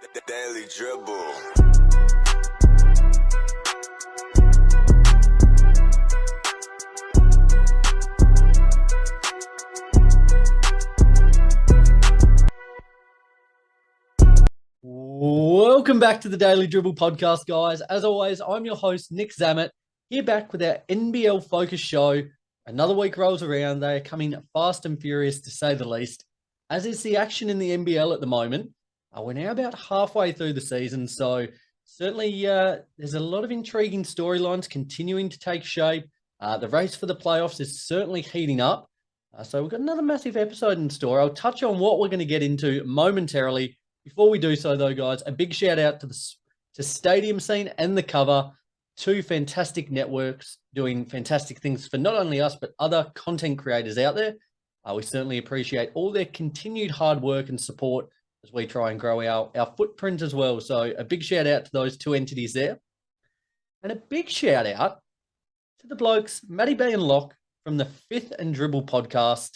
The Daily Dribble. Welcome back to the Daily Dribble podcast, guys. As always, I'm your host, Nick Zammit, here back with our NBL focus show. Another week rolls around. They are coming fast and furious, to say the least. As is the action in the NBL at the moment, we're now about halfway through the season, so certainly there's a lot of intriguing storylines continuing to take shape. The race for the playoffs is certainly heating up. So we've got another massive episode in store. I'll touch on what we're going to get into momentarily. Before we do so, though, guys, a big shout out to Stadium Scene and The Cover, two fantastic networks doing fantastic things for not only us, but other content creators out there. We certainly appreciate all their continued hard work and support as we try and grow our footprint as well. So a big shout out to those two entities there. And a big shout out to the blokes, Matty B and Locke from the Fifth and Dribble podcast.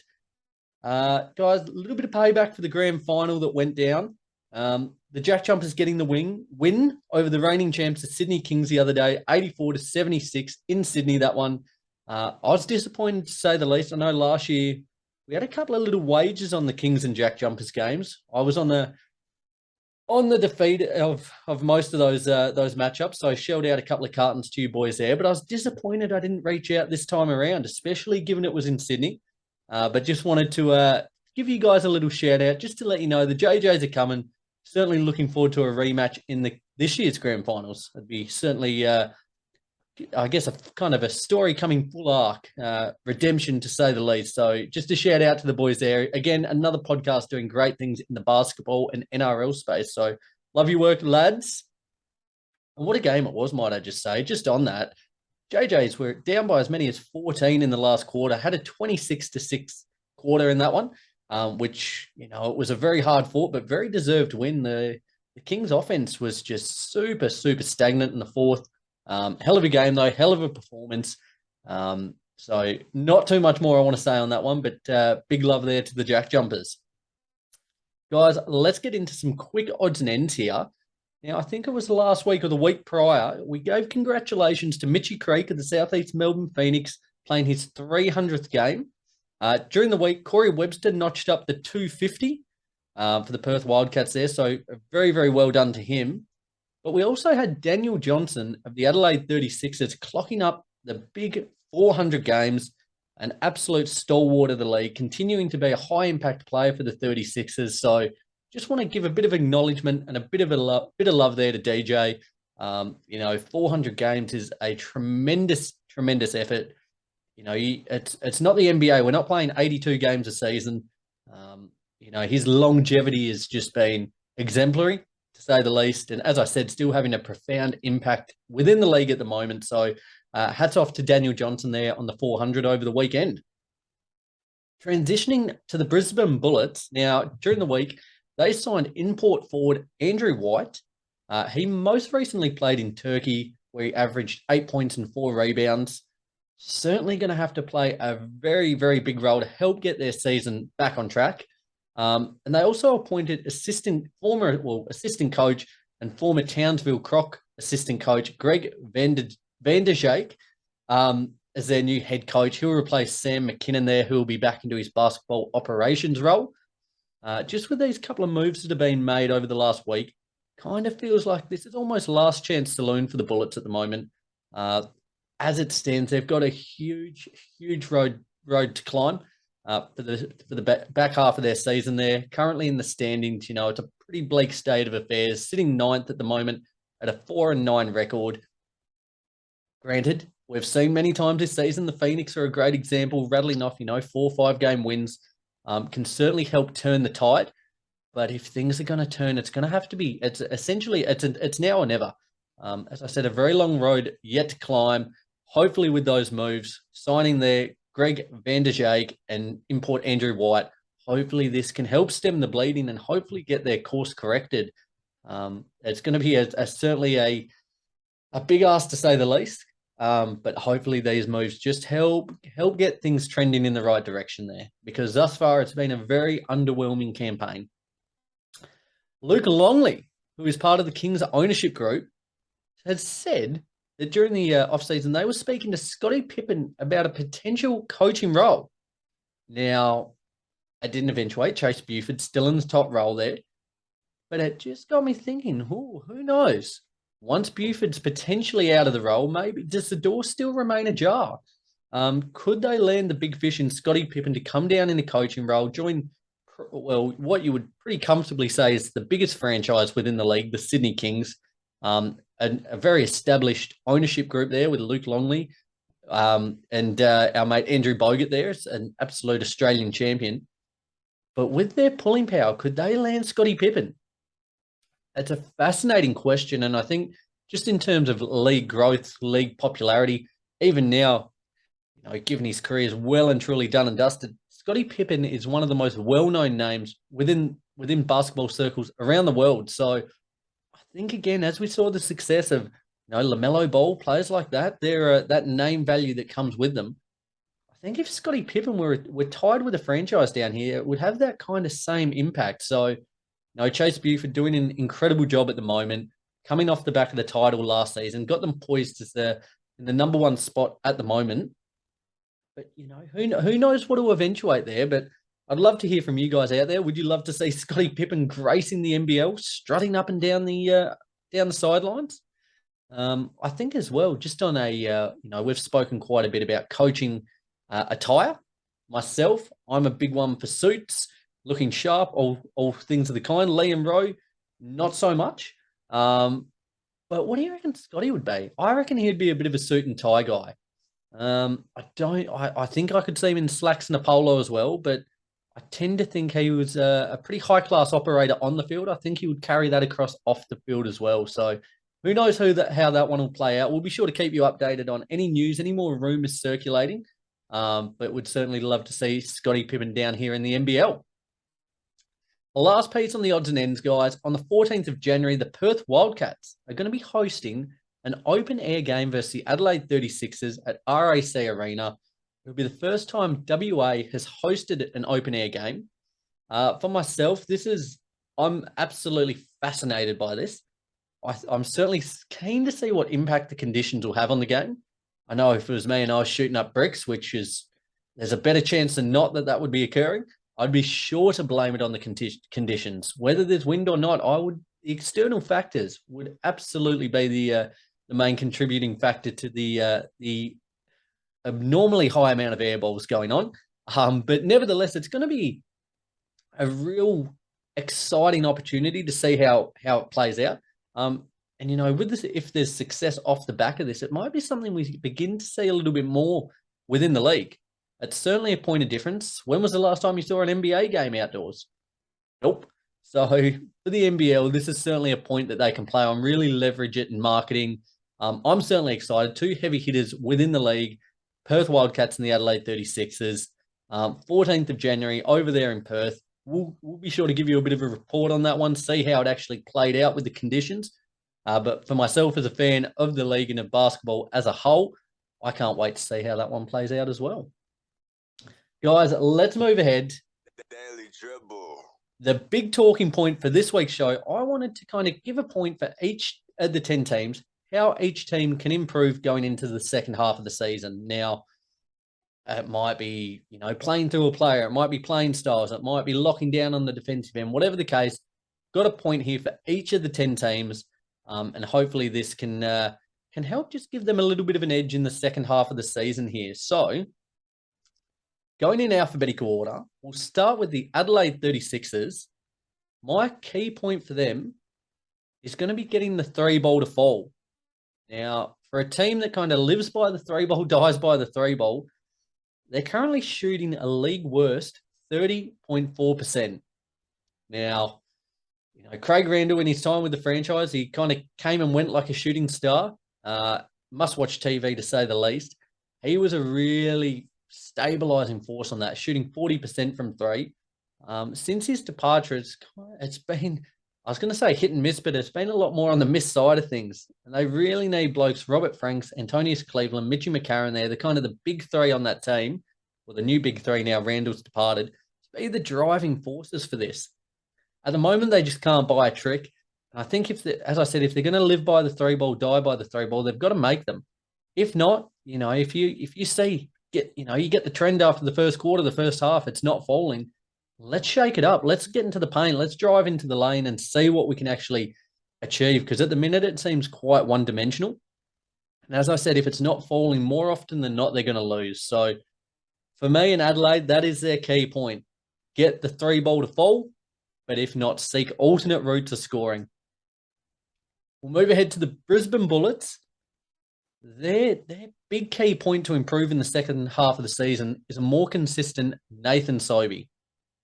Guys, a little bit of payback for the grand final that went down. The Jack Jumpers getting the win over the reigning champs, the Sydney Kings, the other day, 84-76 in Sydney, that one. I was disappointed, to say the least. I know last year we had a couple of little wagers on the Kings and Jack Jumpers games. I was on the defeat of most of those matchups, so I shelled out a couple of cartons to you boys there, but I was disappointed I didn't reach out this time around, especially given it was in Sydney. But just wanted to give you guys a little shout out just to let you know the JJs are coming. Certainly looking forward to a rematch in this year's grand finals. It'd be certainly, I guess, a kind of a story coming full arc, redemption to say the least. So just a shout out to the boys there. Again, another podcast doing great things in the basketball and NRL space. So love your work, lads. And what a game it was, might I just say. Just on that, JJs were down by as many as 14 in the last quarter, had a 26-6 quarter in that one. Which, it was a very hard fought, but very deserved win. The Kings offense was just super, super stagnant in the fourth. Hell of a game, though. Hell of a performance. So not too much more I want to say on that one, but big love there to the Jack Jumpers. Guys, let's get into some quick odds and ends here. Now, I think it was the last week or the week prior, we gave congratulations to Mitchie Creek of the Southeast Melbourne Phoenix playing his 300th game. During the week, Corey Webster notched up the 250 for the Perth Wildcats there, so very, very well done to him. But we also had Daniel Johnson of the Adelaide 36ers clocking up the big 400 games, an absolute stalwart of the league, continuing to be a high-impact player for the 36ers. So just want to give a bit of acknowledgement and a bit of love there to DJ. 400 games is a tremendous, tremendous effort. It's not the NBA. We're not playing 82 games a season. His longevity has just been exemplary, to say the least. And as I said, still having a profound impact within the league at the moment. So hats off to Daniel Johnson there on the 400 over the weekend. Transitioning to the Brisbane Bullets. Now, during the week, they signed import forward Andrew White. He most recently played in Turkey, where he averaged 8 points and 4 rebounds. Certainly going to have to play a very, very big role to help get their season back on track. And they also appointed former assistant coach and former Townsville Croc assistant coach, Greg Van der Schaik, as their new head coach. He'll replace Sam McKinnon there, who will be back into his basketball operations role. Just with these couple of moves that have been made over the last week, kind of feels like this is almost last chance saloon for the Bullets at the moment. As it stands, they've got a huge, huge road to climb for the back half of their season there. Currently in the standings, it's a pretty bleak state of affairs, sitting ninth at the moment at a 4-9 record. Granted, we've seen many times this season, the Phoenix are a great example, rattling off, 4 or 5 game wins, can certainly help turn the tide. But if things are going to turn, it's going to have to be, it's now or never. As I said, a very long road yet to climb. Hopefully with those moves, signing there Greg Van der Schaik and import Andrew White, hopefully this can help stem the bleeding and hopefully get their course corrected. It's going to be certainly a big ask, to say the least, but hopefully these moves just help get things trending in the right direction there, because thus far it's been a very underwhelming campaign. Luke Longley who is part of the Kings ownership group, has said that during the offseason, they were speaking to Scottie Pippen about a potential coaching role. Now, it didn't eventuate. Chase Buford still in the top role there. But it just got me thinking, who knows? Once Buford's potentially out of the role, maybe does the door still remain ajar? Could they land the big fish in Scottie Pippen to come down in the coaching role, join, well, what you would pretty comfortably say is the biggest franchise within the league, the Sydney Kings, a very established ownership group there with Luke Longley, and our mate Andrew Bogut there is an absolute Australian champion. But with their pulling power, could they land Scottie Pippen? It's a fascinating question, and I think just in terms of league growth, league popularity, even now, given his career is well and truly done and dusted, Scottie Pippen is one of the most well-known names within basketball circles around the world. So I think, again, as we saw the success of LaMelo Ball, players like that, that name value that comes with them. I think if Scottie Pippen were tied with a franchise down here, it would have that kind of same impact. So, Chase Buford doing an incredible job at the moment, coming off the back of the title last season, got them poised as in the number one spot at the moment. But, who knows what will eventuate there, but I'd love to hear from you guys out there. Would you love to see Scottie Pippen gracing the NBL, strutting up and down the sidelines? I think as well, just on we've spoken quite a bit about coaching attire. Myself, I'm a big one for suits, looking sharp, all things of the kind. Liam Rowe, not so much. But what do you reckon Scottie would be? I reckon he'd be a bit of a suit and tie guy. I think I could see him in slacks and a polo as well, but I tend to think he was a pretty high-class operator on the field. I think he would carry that across off the field as well. So who knows how that one will play out. We'll be sure to keep you updated on any news, any more rumours circulating. But would certainly love to see Scottie Pippen down here in the NBL. The last piece on the odds and ends, guys. On the 14th of January, the Perth Wildcats are going to be hosting an open-air game versus the Adelaide 36ers at RAC Arena. It will be the first time WA has hosted an open-air game. For myself, I'm absolutely fascinated by this. I'm certainly keen to see what impact the conditions will have on the game. I know if it was me and I was shooting up bricks, there's a better chance than not that would be occurring, I'd be sure to blame it on the conditions. Whether there's wind or not, the external factors would absolutely be the main contributing factor to the abnormally high amount of air balls going on. But nevertheless, it's going to be a real exciting opportunity to see how it plays out. And, with this, if there's success off the back of this, it might be something we begin to see a little bit more within the league. It's certainly a point of difference. When was the last time you saw an NBA game outdoors? Nope. So for the NBL, this is certainly a point that they can play on, really leverage it in marketing. I'm certainly excited. Two heavy hitters within the league, Perth Wildcats and the Adelaide 36ers. 14th of January over there in Perth. We'll be sure to give you a bit of a report on that one, see how it actually played out with the conditions. But for myself as a fan of the league and of basketball as a whole, I can't wait to see how that one plays out as well. Guys, let's move ahead. The Daily Dribble. The big talking point for this week's show, I wanted to kind of give a point for each of the 10 teams, how each team can improve going into the second half of the season. Now, it might be, playing through a player. It might be playing styles. It might be locking down on the defensive end. Whatever the case, got a point here for each of the 10 teams. And hopefully this can help just give them a little bit of an edge in the second half of the season here. So, going in alphabetical order, we'll start with the Adelaide 36ers. My key point for them is going to be getting the three ball to fall. Now, for a team that kind of lives by the three ball, dies by the three ball, they're currently shooting a league worst 30.4%. Now, Craig Randall in his time with the franchise, he kind of came and went like a shooting star. Must-watch TV to say the least. He was a really stabilizing force on that, shooting 40% from three. Since his departure, it's been, I was going to say hit and miss, but it's been a lot more on the miss side of things. And they really need blokes, Robert Franks, Antonius Cleveland, Mitchy McCarron there, the kind of the big three on that team, or the new big three now, Randall's departed, to be the driving forces for this. At the moment, they just can't buy a trick. And I think as I said, if they're going to live by the three ball, die by the three ball, they've got to make them. If not, if you see you get the trend after the first quarter, the first half, it's not falling. Let's shake it up. Let's get into the paint. Let's drive into the lane and see what we can actually achieve. Because at the minute, it seems quite one dimensional. And as I said, if it's not falling, more often than not, they're going to lose. So for me in Adelaide, that is their key point. Get the three ball to fall, but if not, seek alternate routes of scoring. We'll move ahead to the Brisbane Bullets. Their big key point to improve in the second half of the season is a more consistent Nathan Sobey.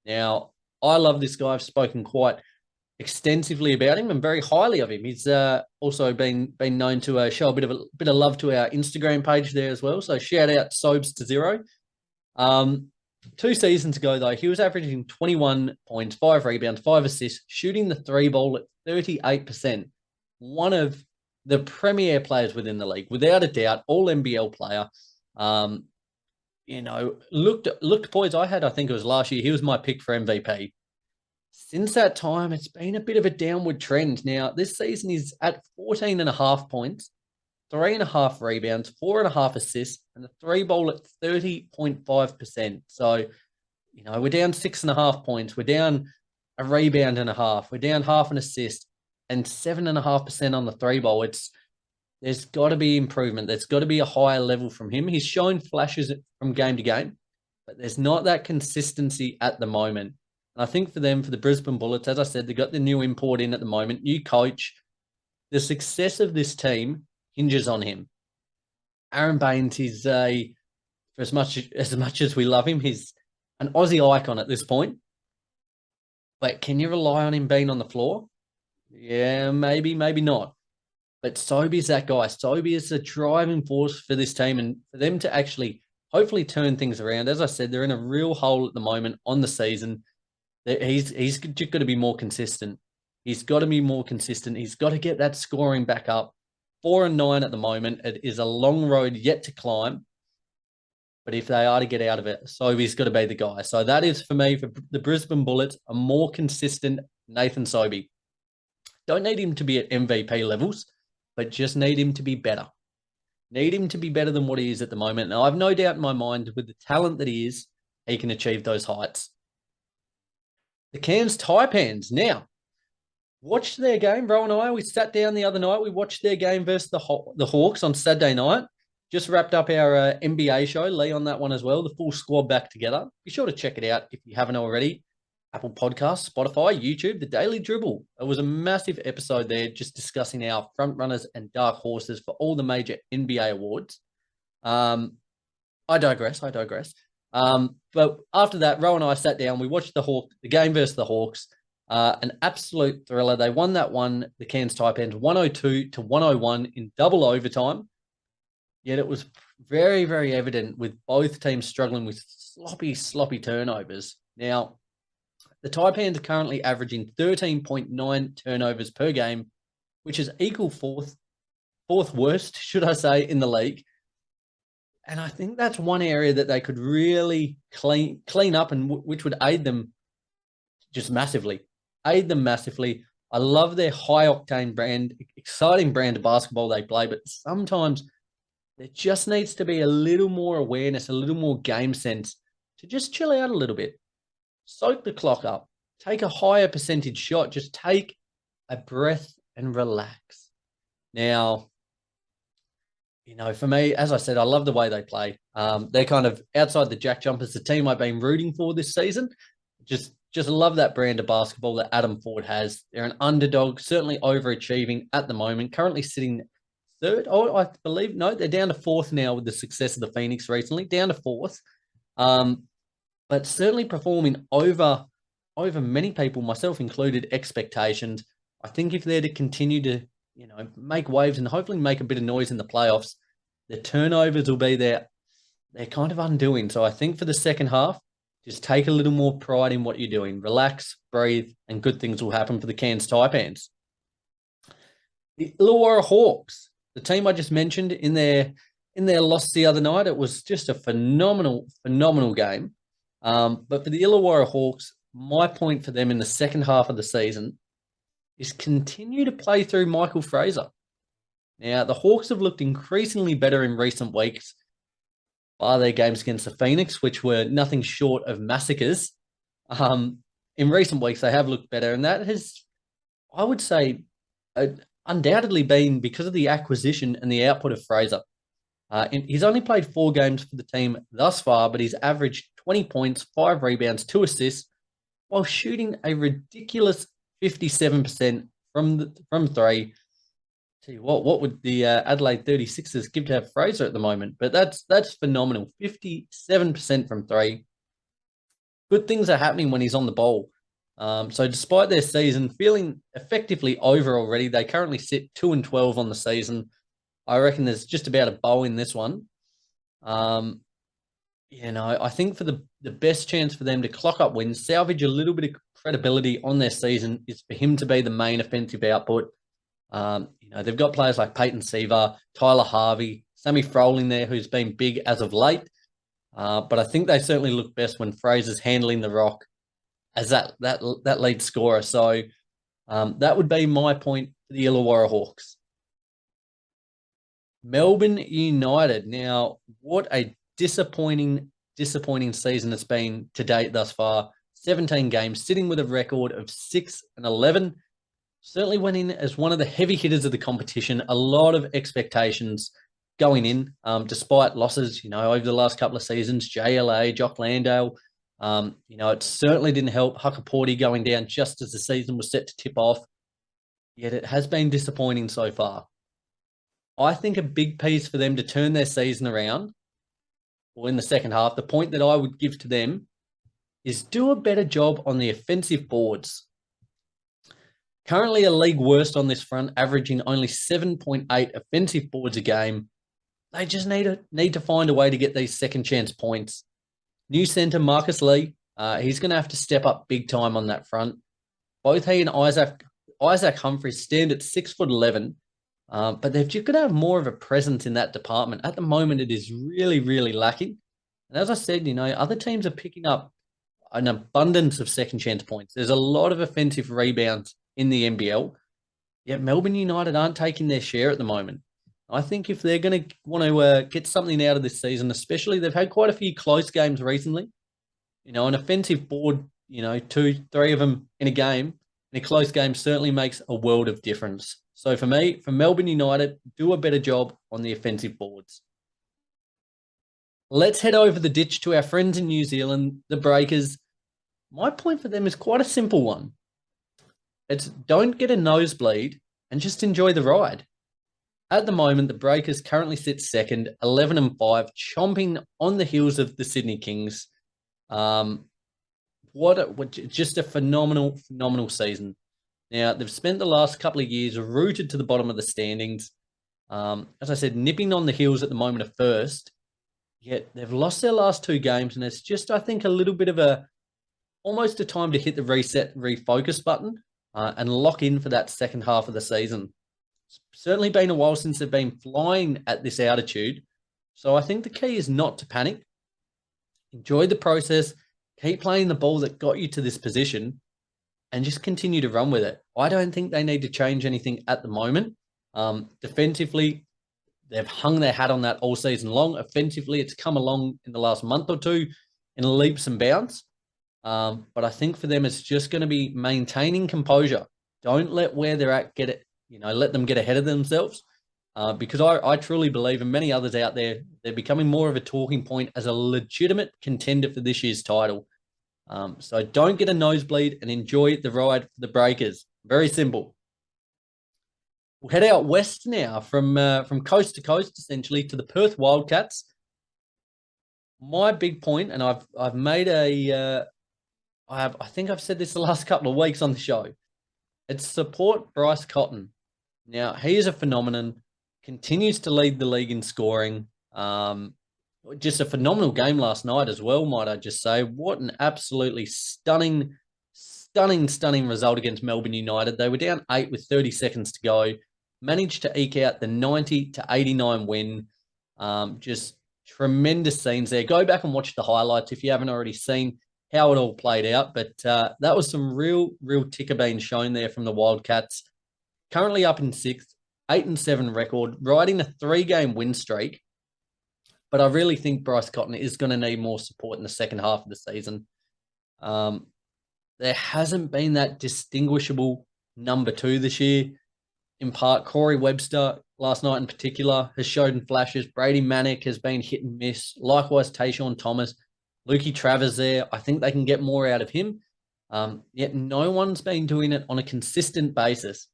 Now, I love this guy. I've spoken quite extensively about him and very highly of him. He's also been known to show a bit of love to our Instagram page there as well. So shout out Sobes to Zero. 2 seasons ago, though, he was averaging 21 points, 5 rebounds, 5 assists, shooting the three ball at 38%. One of the premier players within the league, without a doubt, all NBL player. Looked poised. I think it was last year. He was my pick for MVP. Since that time, it's been a bit of a downward trend. Now, this season he's at 14.5 points, 3.5 rebounds, 4.5 assists, and the three ball at 30.5%. So, we're down 6.5 points. We're down a rebound and a half. We're down half an assist and 7.5% on the three ball. There's got to be improvement. There's got to be a higher level from him. He's shown flashes from game to game, but there's not that consistency at the moment. And I think for the Brisbane Bullets, as I said, they've got the new import in at the moment, new coach. The success of this team hinges on him. Aaron Baines is for as much as we love him, he's an Aussie icon at this point. But can you rely on him being on the floor? Yeah, maybe not. But Sobey's that guy. Sobey is the driving force for this team, and for them to actually hopefully turn things around. As I said, they're in a real hole at the moment on the season. He's just got to be more consistent. He's got to be more consistent. He's got to get that scoring back up. 4-9 at the moment. It is a long road yet to climb. But if they are to get out of it, Sobey's got to be the guy. So that is, for me, for the Brisbane Bullets, a more consistent Nathan Sobey. Don't need him to be at MVP levels, but just need him to be better. Need him to be better than what he is at the moment. Now, I've no doubt in my mind, with the talent that he is, he can achieve those heights. The Cairns Taipans. Now, watched their game. Ro and I, we sat down the other night. We watched their game versus the Hawks on Saturday night. Just wrapped up our NBA show. Lee on that one as well. The full squad back together. Be sure to check it out if you haven't already. Apple Podcasts, Spotify, YouTube, The Daily Dribble. It was a massive episode there just discussing our front runners and dark horses for all the major NBA awards. I digress. But after that, Ro and I sat down. We watched the game versus the Hawks. An absolute thriller. They won that one, the Cairns Taipans, 102-101 in double overtime. Yet it was very, very evident with both teams struggling with sloppy turnovers. Now, the Taipans are currently averaging 13.9 turnovers per game, which is equal fourth worst, should I say, in the league. And I think that's one area that they could really clean up, and which would aid them just massively. I love their high-octane brand, exciting brand of basketball they play, but sometimes there just needs to be a little more awareness, a little more game sense to just chill out a little bit. Soak the clock up. Take a higher percentage shot. Just take a breath and relax. Now, for me, as I said, I love the way they play. They're kind of outside the Jack Jumpers, the team I've been rooting for this season. Just love that brand of basketball that Adam Ford has. They're an underdog, certainly overachieving at the moment. Currently sitting third. Oh, I believe, no, they're down to fourth now with the success of the Phoenix recently. Down to fourth. But certainly performing over many people, myself included, expectations. I think if they're to continue to, make waves and hopefully make a bit of noise in the playoffs, the turnovers will be there. They're kind of undoing. So I think for the second half, just take a little more pride in what you're doing. Relax, breathe, and good things will happen for the Cairns Taipans. The Illawarra Hawks, the team I just mentioned in their loss the other night, it was just a phenomenal game. But for the Illawarra Hawks, my point for them in the second half of the season is continue to play through Michael Fraser. Now, the Hawks have looked increasingly better in recent weeks, bar their games against the Phoenix, which were nothing short of massacres. In recent weeks, they have looked better, and that has, I would say, undoubtedly been because of the acquisition and the output of Fraser. He's only played 4 games for the team thus far, but he's averaged 20 points, 5 rebounds, 2 assists, while shooting a ridiculous 57% from 3. Tell you what would the Adelaide 36ers give to have Fraser at the moment? But that's phenomenal. 57% from 3. Good things are happening when he's on the ball. So despite their season feeling effectively over already, they currently sit 2-12 on the season. I reckon there's just about a bow in this one. I think for the best chance for them to clock up wins, salvage a little bit of credibility on their season, is for him to be the main offensive output. They've got players like Peyton Seaver, Tyler Harvey, Sammy Froling there, who's been big as of late. But I think they certainly look best when Fraser's handling the rock as that lead scorer. So that would be my point for the Illawarra Hawks. Melbourne United. Now, what a disappointing season it's been to date thus far. 17 games, sitting with a record of 6-11. Certainly went in as one of the heavy hitters of the competition. A lot of expectations going in, despite losses, over the last couple of seasons. JLA, Jock Landale, it certainly didn't help. Huckaporty going down just as the season was set to tip off. Yet it has been disappointing so far. I think a big piece for them to turn their season around, or in the second half, the point that I would give to them is do a better job on the offensive boards. Currently a league worst on this front, averaging only 7.8 offensive boards a game. They just need to find a way to get these second chance points. New centre Marcus Lee, he's going to have to step up big time on that front. Both he and Isaac Humphries stand at 6'11", but they've just got to have more of a presence in that department. At the moment, it is really, really lacking. And as I said, other teams are picking up an abundance of second chance points. There's a lot of offensive rebounds in the NBL, yet Melbourne United aren't taking their share at the moment. I think if they're going to want to get something out of this season, especially they've had quite a few close games recently, an offensive board, 2, 3 of them in a game, in a close game certainly makes a world of difference. So for me, for Melbourne United, do a better job on the offensive boards. Let's head over the ditch to our friends in New Zealand, the Breakers. My point for them is quite a simple one. It's don't get a nosebleed and just enjoy the ride. At the moment, the Breakers currently sit second, 11-5, chomping on the heels of the Sydney Kings. Just a phenomenal season. Now, they've spent the last couple of years rooted to the bottom of the standings. As I said, nipping on the heels at the moment of first. Yet they've lost their last 2 games, and it's just, I think, a little bit of almost a time to hit the reset, refocus button and lock in for that second half of the season. It's certainly been a while since they've been flying at this altitude. So I think the key is not to panic. Enjoy the process. Keep playing the ball that got you to this position and just continue to run with it. I don't think they need to change anything at the moment. Defensively, they've hung their hat on that all season long. Offensively, it's come along in the last month or two in leaps and bounds. But I think for them, it's just going to be maintaining composure. Don't let where they're at get it, let them get ahead of themselves. Because I truly believe, and many others out there, they're becoming more of a talking point as a legitimate contender for this year's title. So don't get a nosebleed and enjoy the ride for the Breakers. Very simple. We'll head out west now from coast to coast, essentially, to the Perth Wildcats. My big point, and I've made I think I've said this the last couple of weeks on the show. It's support Bryce Cotton. Now, he is a phenomenon, continues to lead the league in scoring. Just a phenomenal game last night as well, might I just say. What an absolutely stunning result against Melbourne United. They were down 8 with 30 seconds to go. Managed to eke out the 90-89 win. Just tremendous scenes there. Go back and watch the highlights if you haven't already seen how it all played out. But that was some real ticker being shown there from the Wildcats. Currently up in sixth, 8-7 record, riding a 3-game win streak. But I really think Bryce Cotton is going to need more support in the second half of the season. There hasn't been that distinguishable number 2 this year. In part, Corey Webster, last night in particular, has showed in flashes. Brady Manick has been hit and miss. Likewise, Tayshaun Thomas. Lukey Travers there. I think they can get more out of him. Yet no one's been doing it on a consistent basis.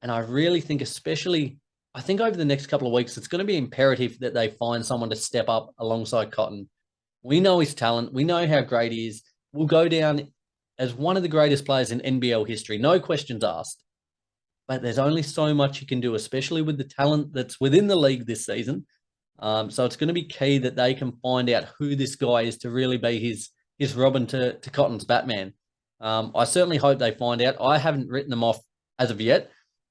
And I really think, especially, I think over the next couple of weeks, it's going to be imperative that they find someone to step up alongside Cotton. We know his talent. We know how great he is. We'll go down as one of the greatest players in NBL history. No questions asked. But there's only so much you can do, especially with the talent that's within the league this season. So it's going to be key that they can find out who this guy is to really be his Robin to Cotton's Batman. I certainly hope they find out. I haven't written them off as of yet.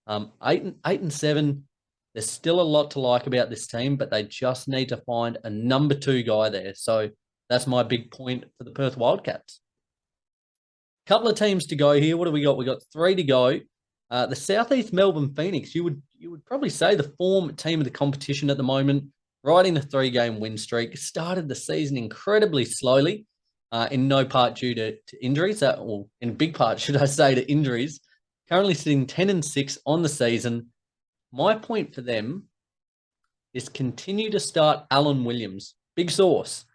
8-7, there's still a lot to like about this team, but they just need to find a number 2 guy there. So that's my big point for the Perth Wildcats. Couple of teams to go here. What do we got? We got 3 to go. The Southeast Melbourne Phoenix, you would probably say the form team of the competition at the moment, riding a 3-game win streak, started the season incredibly slowly, in no part due to injuries, or in big part, should I say, to injuries. Currently sitting 10-6 on the season. My point for them is continue to start Alan Williams. Big source.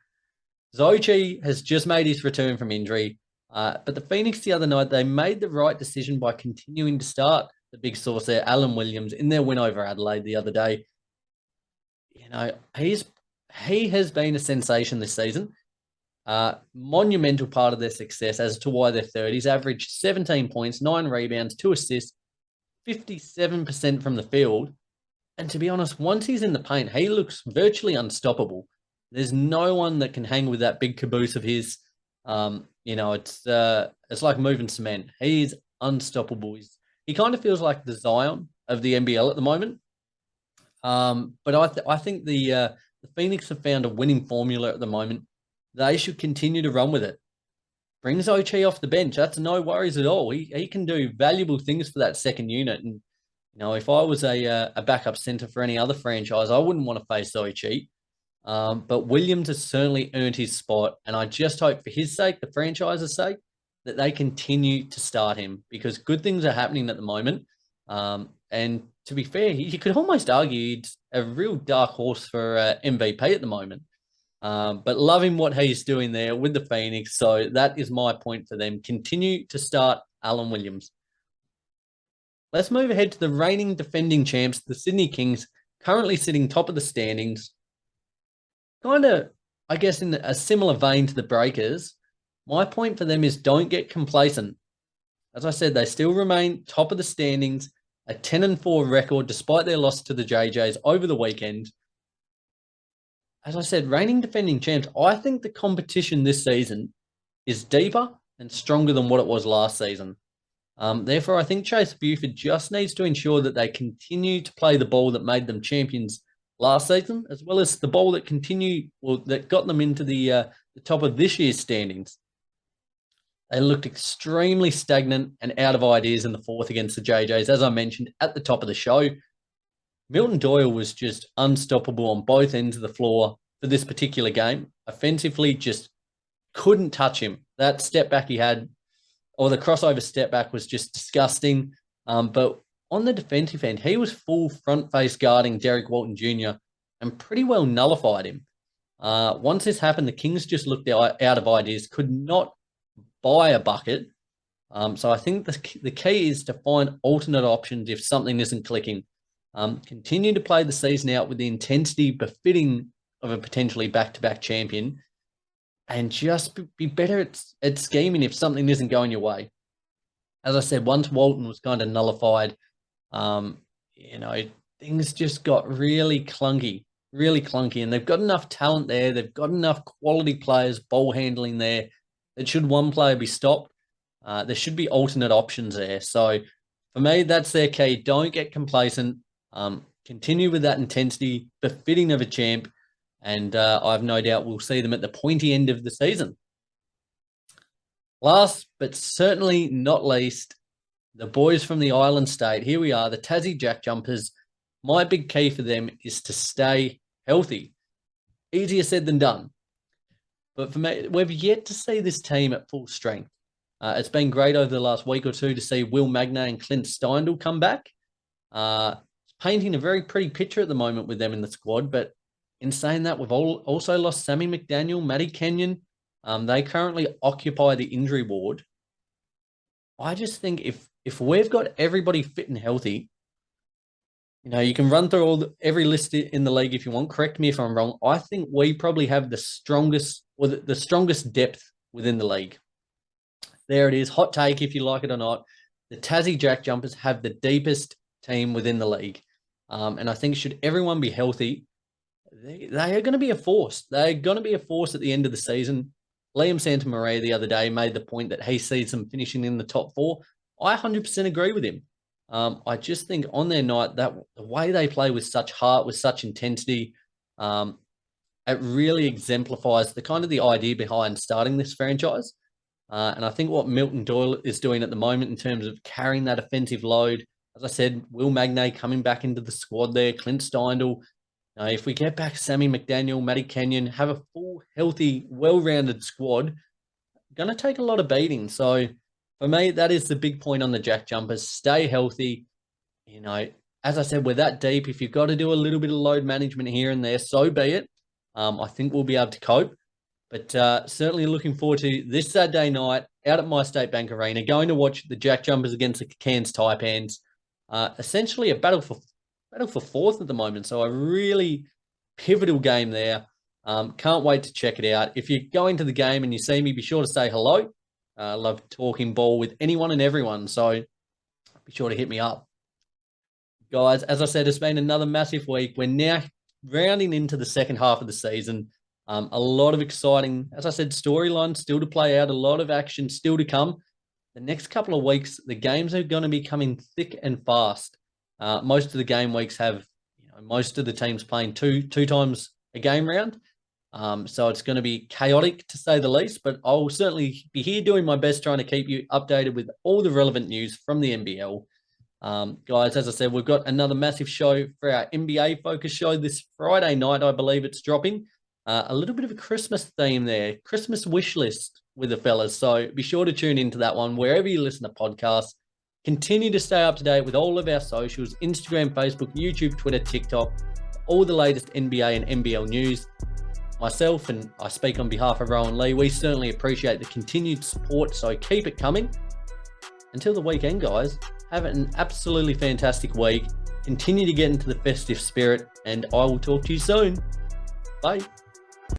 Zochi has just made his return from injury. But the Phoenix the other night, they made the right decision by continuing to start the big source there, Alan Williams, in their win over Adelaide the other day. You know, he has been a sensation this season. Monumental part of their success as to why they're third. He's averaged 17 points, 9 rebounds, 2 assists, 57% from the field. And to be honest, once he's in the paint, he looks virtually unstoppable. There's no one that can hang with that big caboose of his. It's like moving cement. He's unstoppable. He kind of feels like the Zion of the NBL at the moment. But I think the Phoenix have found a winning formula at the moment. They should continue to run with it. Bring Zochi off the bench. That's no worries at all. He can do valuable things for that second unit. And if I was a backup center for any other franchise, I wouldn't want to face Zochi. But Williams has certainly earned his spot, and I just hope for his sake, the franchise's sake, that they continue to start him, because good things are happening at the moment. And to be fair, you could almost argue he's a real dark horse for MVP at the moment. But loving what he's doing there with the Phoenix, so that is my point for them. Continue to start Alan Williams. Let's move ahead to the reigning defending champs, the Sydney Kings, currently sitting top of the standings. Kind of, I guess, in a similar vein to the Breakers, my point for them is don't get complacent. As I said, they still remain top of the standings, a 10-4 record despite their loss to the JJs over the weekend. As I said, reigning defending champs, I think the competition this season is deeper and stronger than what it was last season. Therefore, I think Chase Buford just needs to ensure that they continue to play the ball that made them champions last season, as well as the ball that got them into the top of this year's standings. They looked extremely stagnant and out of ideas in the fourth against the JJs, as I mentioned at the top of the show. Milton Doyle was just unstoppable on both ends of the floor for this particular game. Offensively, just couldn't touch him. That step back he had, or the crossover step back, was just disgusting. But on the defensive end, he was full front face guarding Derek Walton Jr. and pretty well nullified him. Once this happened, the Kings just looked out of ideas, could not buy a bucket. So I think the key is to find alternate options if something isn't clicking. Continue to play the season out with the intensity befitting of a potentially back-to-back champion, and just be better at scheming if something isn't going your way. As I said, once Walton was kind of nullified, things just got really clunky, and they've got enough talent there. They've got enough quality players, ball handling there, that should one player be stopped, there should be alternate options there. So for me, that's their key. Don't get complacent. Continue with that intensity befitting of a champ, and I have no doubt we'll see them at the pointy end of the season. Last but certainly not least, the boys from the island state. Here we are, the Tassie Jack Jumpers. My big key for them is to stay healthy. Easier said than done. But for me, we've yet to see this team at full strength. It's been great over the last week or two to see Will Magnay and Clint Steindl come back. Painting a very pretty picture at the moment with them in the squad. But in saying that, we've also lost Sammy McDaniel, Matty Kenyon. They currently occupy the injury ward. I just think if we've got everybody fit and healthy, you can run through every list in the league if you want. Correct me if I'm wrong. I think we probably have the strongest depth within the league. There it is. Hot take, if you like it or not. The Tassie Jack Jumpers have the deepest team within the league. And I think should everyone be healthy, they are going to be a force. They're going to be a force at the end of the season. Liam Santamaria the other day made the point that he sees them finishing in the top 4. I 100% agree with him. I just think on their night, that the way they play with such heart, with such intensity, it really exemplifies the idea behind starting this franchise. And I think what Milton Doyle is doing at the moment in terms of carrying that offensive load, as I said, Will Magnay coming back into the squad there, Clint Steindl. If we get back Sammy McDaniel, Matty Kenyon, have a full, healthy, well-rounded squad, going to take a lot of beating. So for me, that is the big point on the Jack Jumpers. Stay healthy. As I said, we're that deep. If you've got to do a little bit of load management here and there, so be it. I think we'll be able to cope. But certainly looking forward to this Saturday night out at My State Bank Arena, going to watch the Jack Jumpers against the Cairns Taipans. Essentially a battle for fourth at the moment. So a really pivotal game there. Can't wait to check it out. If you're going to the game and you see me, be sure to say hello. Love talking ball with anyone and everyone. So be sure to hit me up. Guys, as I said, it's been another massive week. We're now rounding into the second half of the season. A lot of exciting, as I said, storylines still to play out. A lot of action still to come. The next couple of weeks, the games are going to be coming thick and fast. Most of the game weeks have, most of the teams playing two times a game round. So it's going to be chaotic to say the least, but I'll certainly be here doing my best trying to keep you updated with all the relevant news from the NBL. Guys, as I said, we've got another massive show for our NBA focus show this Friday night. I believe it's dropping. A little bit of a Christmas theme there, Christmas wish list with the fellas. So be sure to tune into that one wherever you listen to podcasts. Continue to stay up to date with all of our socials, Instagram, Facebook, YouTube, Twitter, TikTok, all the latest NBA and NBL news. Myself, and I speak on behalf of Rowan Lee, we certainly appreciate the continued support, so keep it coming. Until the weekend, guys, have an absolutely fantastic week. Continue to get into the festive spirit, and I will talk to you soon. Bye.